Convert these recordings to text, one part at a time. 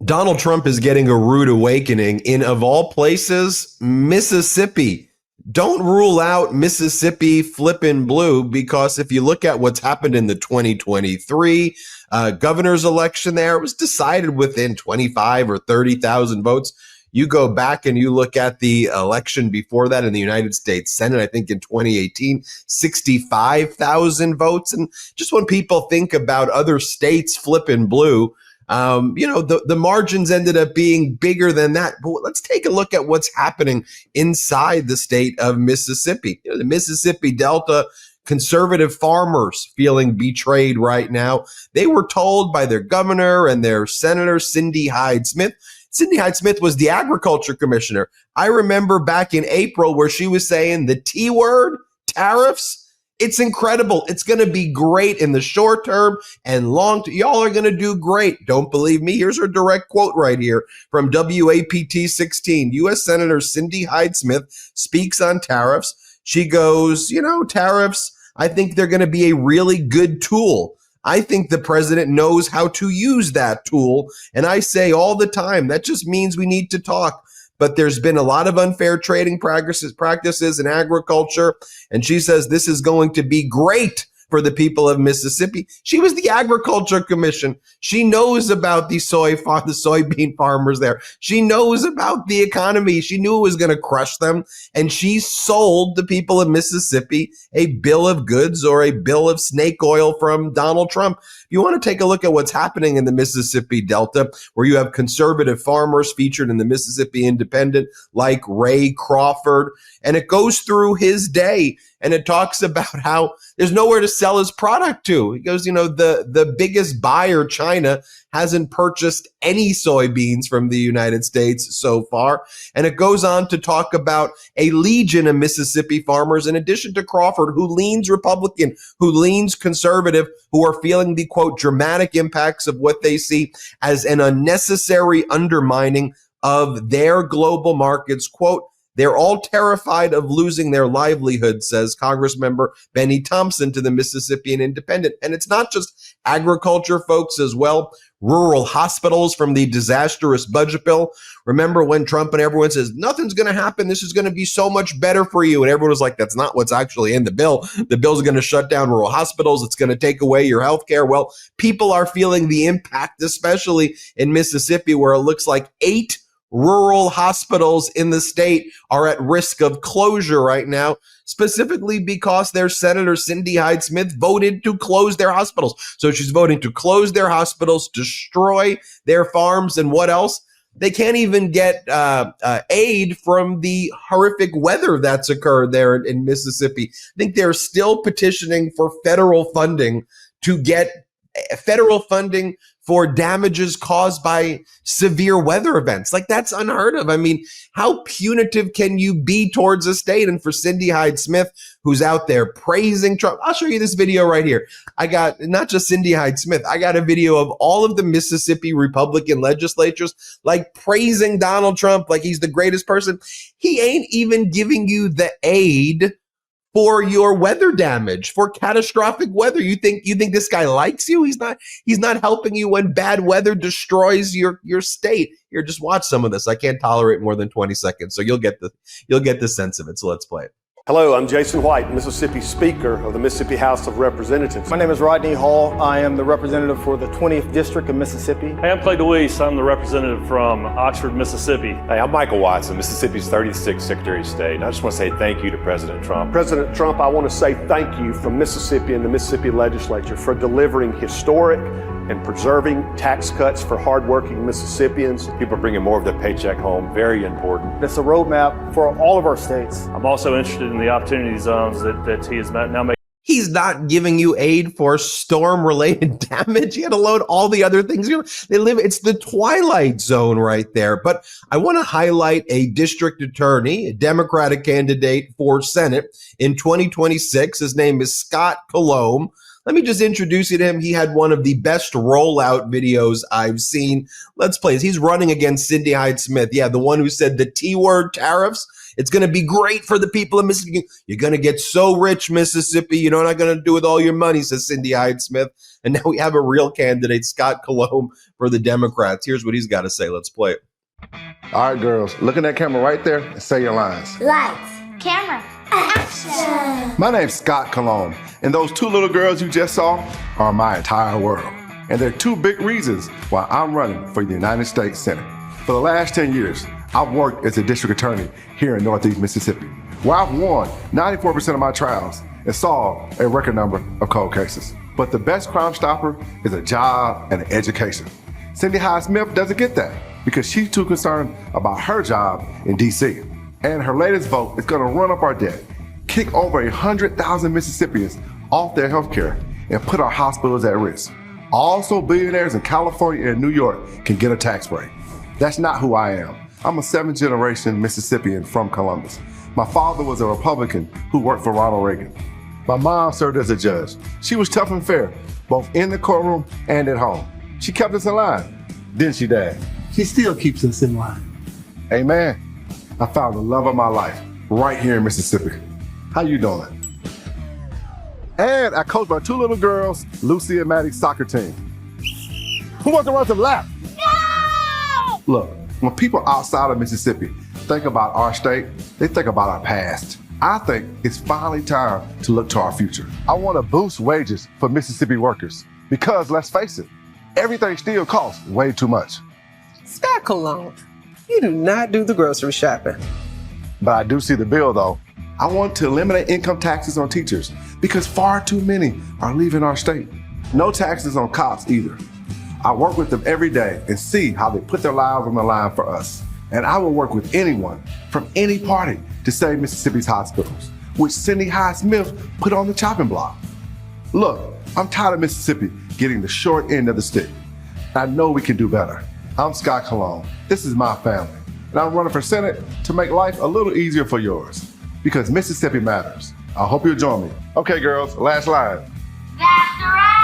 Donald Trump is getting a rude awakening in, of all places, Mississippi. Don't rule out Mississippi flipping blue, because if you look at what's happened in the 2023 governor's election there, it was decided within 25 or 30,000 votes. You go back and you look at the election before that in the United States Senate, I think in 2018, 65,000 votes. And just when people think about other states flipping blue, the margins ended up being bigger than that. But let's take a look at what's happening inside the state of Mississippi. The Mississippi Delta conservative farmers feeling betrayed right now. They were told by their governor and their senator, Cindy Hyde-Smith. Cindy Hyde-Smith was the agriculture commissioner. I remember back in April where she was saying the T word, tariffs. It's incredible. It's going to be great in the short term and long term. Y'all are going to do great. Don't believe me? Here's her direct quote right here from WAPT 16. U.S. Senator Cindy Hyde-Smith speaks on tariffs. She goes, tariffs, I think they're going to be a really good tool. I think the president knows how to use that tool. And I say all the time, that just means we need to talk. But there's been a lot of unfair trading practices in agriculture. And she says this is going to be great for the people of Mississippi. She was the agriculture commission. She knows about the soybean farmers there. She knows about the economy. She knew it was going to crush them. And she sold the people of Mississippi a bill of goods or a bill of snake oil from Donald Trump. You want to take a look at what's happening in the Mississippi Delta, where you have conservative farmers featured in the Mississippi Independent, like Ray Crawford. And it goes through his day. And it talks about how there's nowhere to sell his product to. He goes, the biggest buyer, China, hasn't purchased any soybeans from the United States so far. And it goes on to talk about a legion of Mississippi farmers, in addition to Crawford, who leans Republican, who leans conservative, who are feeling the, quote, dramatic impacts of what they see as an unnecessary undermining of their global markets, quote. They're all terrified of losing their livelihood, says Congressmember Benny Thompson to the Mississippian Independent. And it's not just agriculture, folks, as well. Rural hospitals from the disastrous budget bill. Remember when Trump and everyone says, nothing's going to happen. This is going to be so much better for you. And everyone was like, that's not what's actually in the bill. The bill's going to shut down rural hospitals. It's going to take away your health care. Well, people are feeling the impact, especially in Mississippi, where it looks like 8 rural hospitals in the state are at risk of closure right now, specifically because their Senator Cindy Hyde-Smith voted to close their hospitals. So she's voting to close their hospitals, destroy their farms, and what else? They can't even get aid from the horrific weather that's occurred there in Mississippi. I think they're still petitioning for federal funding to get federal funding for damages caused by severe weather events. Like, that's unheard of. I mean, how punitive can you be towards a state? And for Cindy Hyde-Smith, who's out there praising Trump, I'll show you this video right here. I got not just Cindy Hyde-Smith, I got a video of all of the Mississippi Republican legislatures, like, praising Donald Trump like he's the greatest person. He ain't even giving you the aid for your weather damage, for catastrophic weather. You think this guy likes you? He's not helping you when bad weather destroys your state. Here, just watch some of this. I can't tolerate more than 20 seconds, so you'll get the sense of it. So let's play it. Hello, I'm Jason White, Mississippi Speaker of the Mississippi House of Representatives. My name is Rodney Hall. I am the representative for the 20th District of Mississippi. Hey, I'm Clay DeWeese. I'm the representative from Oxford, Mississippi. Hey, I'm Michael Watson, Mississippi's 36th Secretary of State. And I just want to say thank you to President Trump. President Trump, I want to say thank you from Mississippi and the Mississippi Legislature for delivering historic and preserving tax cuts for hardworking Mississippians. People are bringing more of their paycheck home. Very important. It's a roadmap for all of our states. I'm also interested in the opportunity zones that he is now making. He's not giving you aid for storm-related damage, yet alone all the other things. It's the twilight zone right there. But I want to highlight a district attorney, a Democratic candidate for Senate in 2026. His name is Scott Colom. Let me just introduce you to him. He had one of the best rollout videos I've seen. Let's play this. He's running against Cindy Hyde-Smith. Yeah, the one who said the T word, tariffs. It's going to be great for the people of Mississippi. You're going to get so rich, Mississippi. You know what I'm going to do with all your money, says Cindy Hyde-Smith. And now we have a real candidate, Scott Colom, for the Democrats. Here's what he's got to say. Let's play it. All right, girls, look at that camera right there and say your lines. Lights, camera, action. My name's Scott Colom, and those two little girls you just saw are my entire world. And there are two big reasons why I'm running for the United States Senate. For the last 10 years, I've worked as a district attorney here in Northeast Mississippi, where I've won 94% of my trials and solved a record number of cold cases. But the best crime stopper is a job and an education. Cindy Hyde-Smith doesn't get that because she's too concerned about her job in D.C. And her latest vote is going to run up our debt, kick over 100,000 Mississippians off their health care, and put our hospitals at risk. Also, billionaires in California and New York can get a tax break. That's not who I am. I'm a 7th-generation Mississippian from Columbus. My father was a Republican who worked for Ronald Reagan. My mom served as a judge. She was tough and fair, both in the courtroom and at home. She kept us in line, didn't she, Dad? She still keeps us in line. Amen. I found the love of my life right here in Mississippi. How you doing? And I coach my two little girls, Lucy and Maddie's soccer team. Who wants to run some laps? No! Look, when people outside of Mississippi think about our state, they think about our past. I think it's finally time to look to our future. I want to boost wages for Mississippi workers because, let's face it, everything still costs way too much. Scott Colom, you do not do the grocery shopping. But I do see the bill, though. I want to eliminate income taxes on teachers because far too many are leaving our state. No taxes on cops either. I work with them every day and see how they put their lives on the line for us. And I will work with anyone from any party to save Mississippi's hospitals, which Cindy Hyde-Smith put on the chopping block. Look, I'm tired of Mississippi getting the short end of the stick. I know we can do better. I'm Scott Colom. This is my family. And I'm running for Senate to make life a little easier for yours because Mississippi matters. I hope you'll join me. Okay, girls, last line. That's a wrap!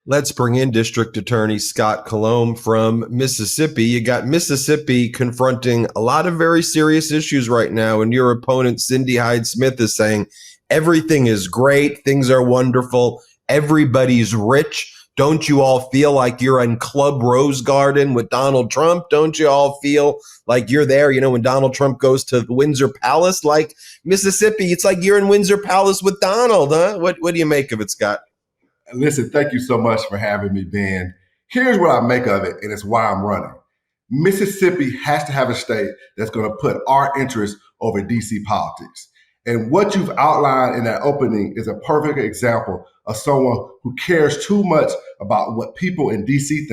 Let's bring in District Attorney Scott Colom from Mississippi. You got Mississippi confronting a lot of very serious issues right now, and your opponent, Cindy Hyde-Smith, is saying everything is great, things are wonderful, everybody's rich. Don't you all feel like you're in Club Rose Garden with Donald Trump? Don't you all feel like you're there, when Donald Trump goes to the Windsor Palace? Like Mississippi, it's like you're in Windsor Palace with Donald, huh? What do you make of it, Scott? Listen, thank you so much for having me, Ben. Here's what I make of it, and it's why I'm running. Mississippi has to have a state that's going to put our interests over DC politics. And what you've outlined in that opening is a perfect example of someone who cares too much about what people in DC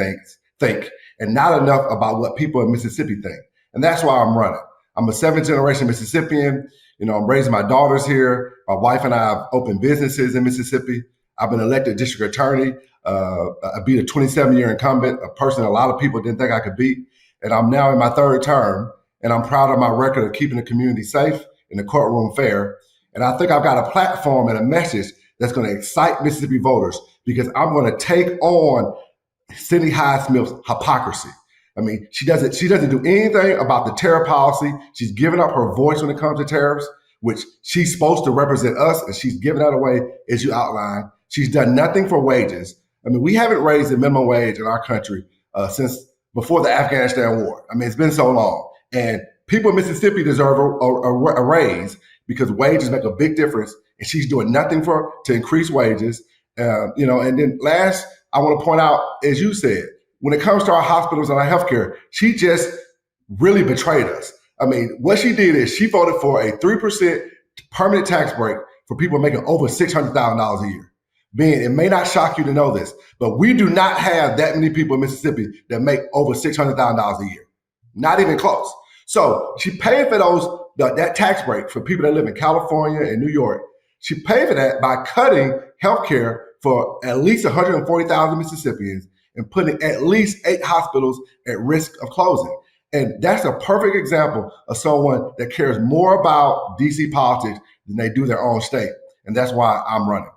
think and not enough about what people in Mississippi think. And that's why I'm running. I'm a 7th-generation Mississippian. I'm raising my daughters here. My wife and I have opened businesses in Mississippi. I've been elected district attorney. I beat a 27-year incumbent, a person a lot of people didn't think I could beat. And I'm now in my 3rd term, and I'm proud of my record of keeping the community safe and the courtroom fair. And I think I've got a platform and a message that's going to excite Mississippi voters because I'm going to take on Cindy Hyde-Smith's hypocrisy. I mean, she doesn't do anything about the tariff policy. She's given up her voice when it comes to tariffs, which she's supposed to represent us, and she's given that away, as you outlined. She's done nothing for wages. I mean, we haven't raised the minimum wage in our country since before the Afghanistan war. I mean, it's been so long. And people in Mississippi deserve a raise because wages make a big difference, and she's doing nothing to increase wages. And then last, I want to point out, as you said, when it comes to our hospitals and our healthcare, she just really betrayed us. I mean, what she did is she voted for a 3% permanent tax break for people making over $600,000 a year. Ben, it may not shock you to know this, but we do not have that many people in Mississippi that make over $600,000 a year. Not even close. So she paid for that tax break for people that live in California and New York. She paid for that by cutting healthcare for at least 140,000 Mississippians and putting at least 8 hospitals at risk of closing. And that's a perfect example of someone that cares more about DC politics than they do their own state. And that's why I'm running.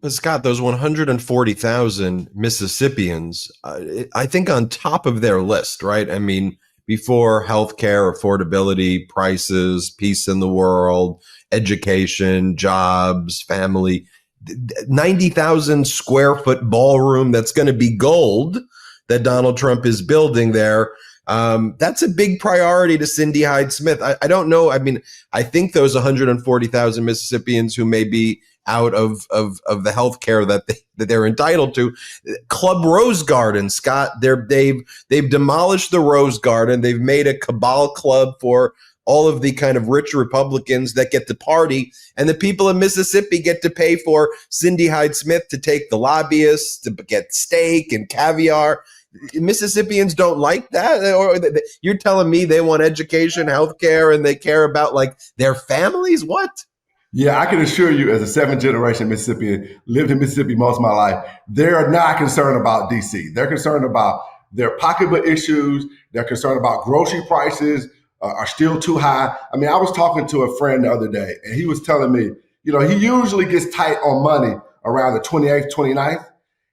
But Scott, those 140,000 Mississippians, I think on top of their list, right? I mean, before healthcare, affordability, prices, peace in the world, education, jobs, family, 90,000 square foot ballroom that's going to be gold that Donald Trump is building there. That's a big priority to Cindy Hyde-Smith. I don't know. I mean, I think those 140,000 Mississippians who may be out of the health care that they're entitled to. Club Rose Garden, Scott, they've demolished the Rose Garden. They've made a cabal club for all of the kind of rich Republicans that get to party, and the people of Mississippi get to pay for Cindy Hyde-Smith to take the lobbyists to get steak and caviar. Mississippians don't like that? Or you're telling me they want education, healthcare, and they care about like their families? What? Yeah, I can assure you, as a seventh generation Mississippian, lived in Mississippi most of my life, they're not concerned about DC. They're concerned about their pocketbook issues. They're concerned about grocery prices are still too high. I mean, I was talking to a friend the other day, and he was telling me, you know, he usually gets tight on money around the 28th, 29th.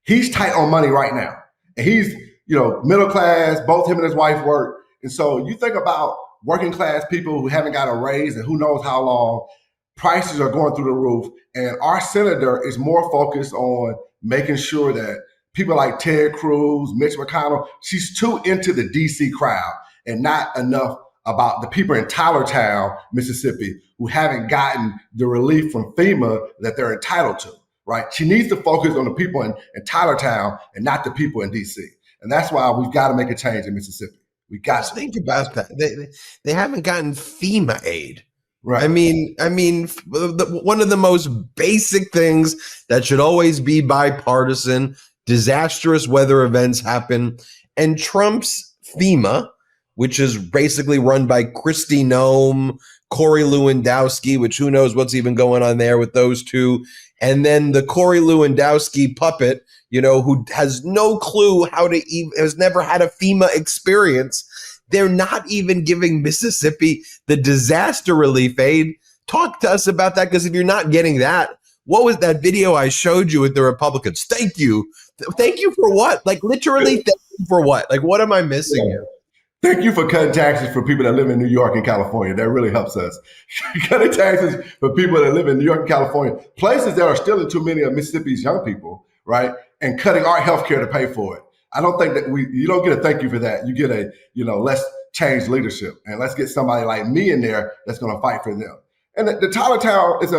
He's tight on money right now. And he's, you know, middle class, both him and his wife work. And so you think about working class people who haven't got a raise and who knows how long. Prices are going through the roof, and our senator is more focused on making sure that people like Ted Cruz, Mitch McConnell, she's too into the DC crowd and not enough about the people in Tylertown, Mississippi, who haven't gotten the relief from FEMA that they're entitled to, right? She needs to focus on the people in Tylertown and not the people in DC. And that's why we've got to make a change in Mississippi. We got to think about that. They haven't gotten FEMA aid. Right. I mean, one of the most basic things that should always be bipartisan, disastrous weather events happen, and Trump's FEMA, which is basically run by Kristi Noem, Corey Lewandowski, which who knows what's even going on there with those two, and then the Corey Lewandowski puppet, you know, who has no clue how to even, has never had a FEMA experience. They're not even giving Mississippi the disaster relief aid. Talk to us about that, because if you're not getting that, what was that video I showed you with the Republicans? Thank you. Thank you for what? Like literally, thank you for what? Like what am I missing here? Thank you for cutting taxes for people that live in New York and California. That really helps us. Cutting taxes for people that live in New York and California, places that are still in too many of Mississippi's young people, right? And cutting our health care to pay for it. I don't think that you don't get a thank you for that. You get a, you know, let's change leadership and let's get somebody like me in there that's going to fight for them. And the Tylertown is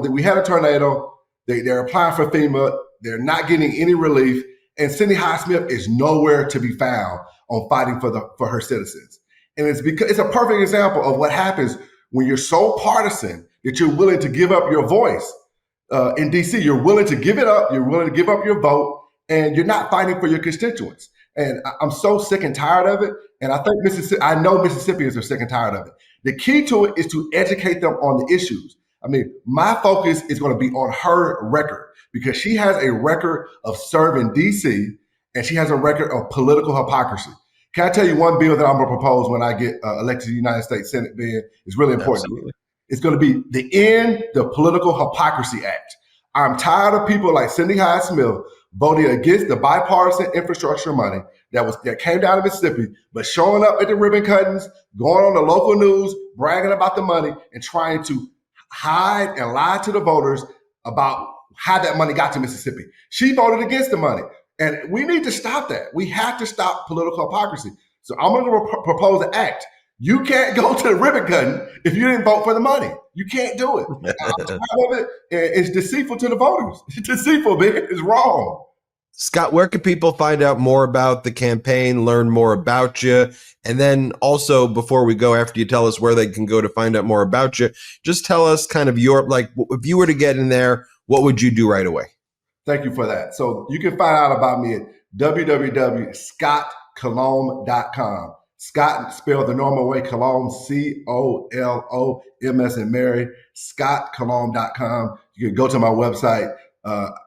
we had a tornado. They're applying for FEMA. They're not getting any relief. And Cindy Hyde-Smith is nowhere to be found on fighting for her citizens. And it's because it's a perfect example of what happens when you're so partisan that you're willing to give up your voice. In DC, you're willing to give it up. You're willing to give up your vote. And you're not fighting for your constituents. And I'm so sick and tired of it. And I think I know Mississippians are sick and tired of it. The key to it is to educate them on the issues. I mean, my focus is going to be on her record, because she has a record of serving DC and she has a record of political hypocrisy. Can I tell you one bill that I'm going to propose when I get elected to the United States Senate, Ben? It's really important. Absolutely. It's going to be End the Political Hypocrisy Act. I'm tired of people like Cindy Hyde-Smith voting against the bipartisan infrastructure money that came down to Mississippi, but showing up at the ribbon cuttings, going on the local news, bragging about the money, and trying to hide and lie to the voters about how that money got to Mississippi. She voted against the money, and we need to stop that. We have to stop political hypocrisy. So I'm going to propose an act. You can't go to the ribbon cutting if you didn't vote for the money. You can't do it. I'm tired of it. It's deceitful to the voters. It's deceitful, man. It's wrong. Scott, where can people find out more about the campaign, learn more about you? And then also, before we go, after you tell us where they can go to find out more about you, just tell us kind of if you were to get in there, what would you do right away? Thank you for that. So you can find out about me at www.scottcolom.com. Scott, spelled the normal way, Colom, Colom as in Mary, scottcolom.com. You can go to my website.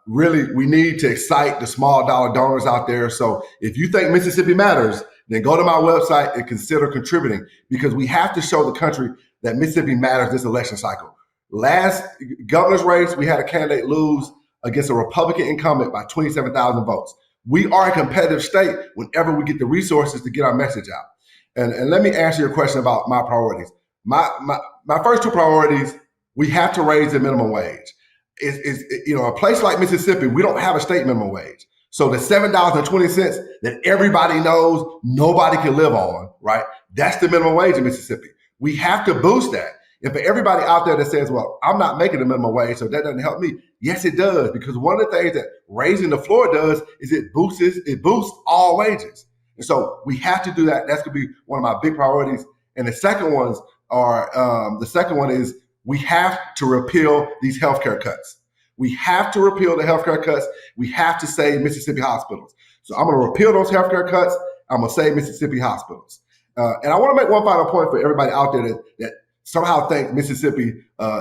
Really, we need to excite the small dollar donors out there. So if you think Mississippi matters, then go to my website and consider contributing, because we have to show the country that Mississippi matters this election cycle. Last governor's race, we had a candidate lose against a Republican incumbent by 27,000 votes. We are a competitive state whenever we get the resources to get our message out. And let me answer your question about my priorities. My first two priorities, we have to raise the minimum wage. A place like Mississippi, we don't have a state minimum wage. So the $7.20 that everybody knows nobody can live on, right? That's the minimum wage in Mississippi. We have to boost that. And for everybody out there that says, well, I'm not making the minimum wage, so that doesn't help me. Yes, it does, because one of the things that raising the floor does is it boosts all wages. And so we have to do that. That's going to be one of my big priorities. And the second one is we have to repeal these healthcare cuts. We have to repeal the healthcare cuts. We have to save Mississippi hospitals. So I'm going to repeal those healthcare cuts. I'm going to save Mississippi hospitals. And I want to make one final point for everybody out there that somehow think Mississippi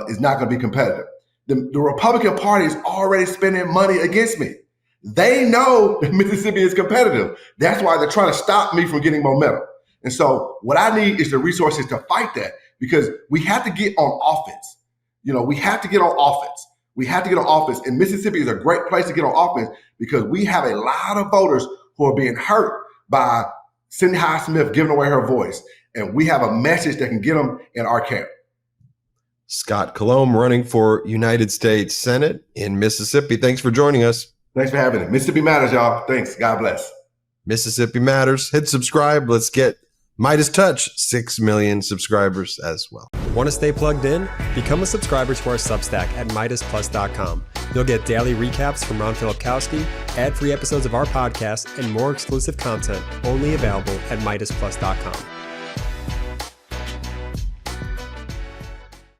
is not going to be competitive. The Republican Party is already spending money against me. They know that Mississippi is competitive. That's why they're trying to stop me from getting momentum. And so what I need is the resources to fight that, because we have to get on offense. We have to get on offense. We have to get on offense. And Mississippi is a great place to get on offense because we have a lot of voters who are being hurt by Cindy Hyde-Smith giving away her voice. And we have a message that can get them in our camp. Scott Colom running for United States Senate in Mississippi. Thanks for joining us. Thanks for having it. Mississippi matters, y'all. Thanks. God bless. Mississippi matters. Hit subscribe. Let's get MeidasTouch 6 million subscribers as well. Want to stay plugged in? Become a subscriber to our Substack at MeidasPlus.com. You'll get daily recaps from Ron Filipkowski, ad-free episodes of our podcast, and more exclusive content only available at MeidasPlus.com.